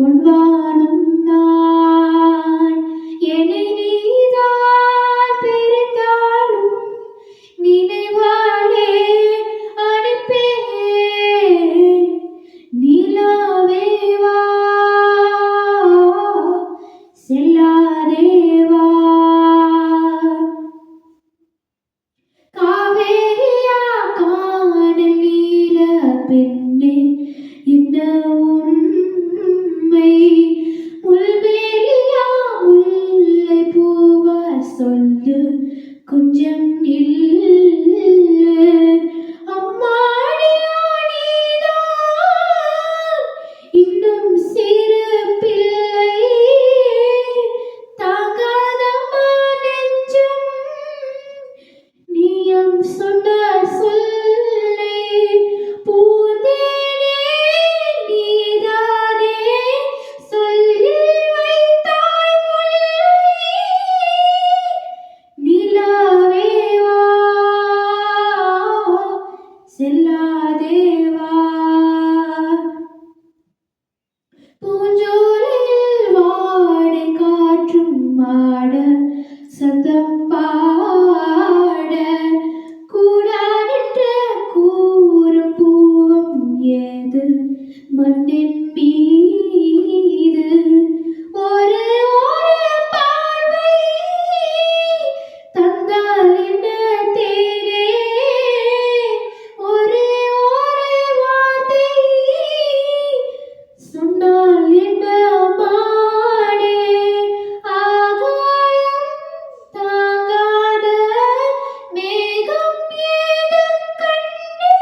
பொன்வானும் நான் என்னை நீதான் பிரிந்தாலும் நினைவாலே அனுப்பேன் நிலாவே வா செல்லாதே வா காவேரியா காணல் நீல பெண்ணே என்ன உண்மை முள்வேலியா முல்லை பூவா சொல்லு கொஞ்சம் நில்லு அம்மாடியா நீதான் இன்னும் சிறு பிள்ளை தாங்காதம்மா நெஞ்சம் நீயம் சொன்ன சொல்லை பூந்தேனே நீதானே சொல்லி வைத்தாய் முல்லை நிலாவே வா செல்லாதே வா பூஞ்சோலையில் வாடை காற்றும் மாட சத்தம் பாட கூடானிட்ட கூறும் பூவம் ஏது மண்ணின் மீது ஒரு ஒரு பார்வை தந்தால் என்ன தேனே ஒரு ஒரு வார்த்தை சொன்னால் என்ன மானே ஆகாயம் தாங்காத மேகம் ஏது கண்ணே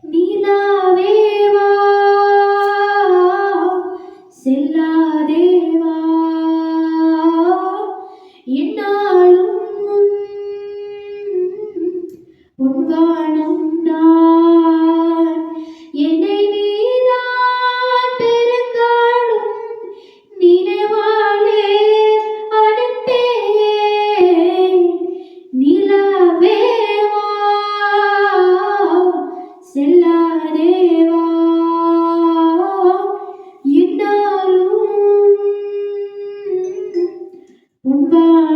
நிலாவே வா செல்லாதே வா என்னாலும் பொன்வானம் நான் என்னை நீதான் பெருங்காலும் நினைவாலே அனுப்பேன் நிலாவே வா செல்லாதே வா என்னாலும் பொன்வானம்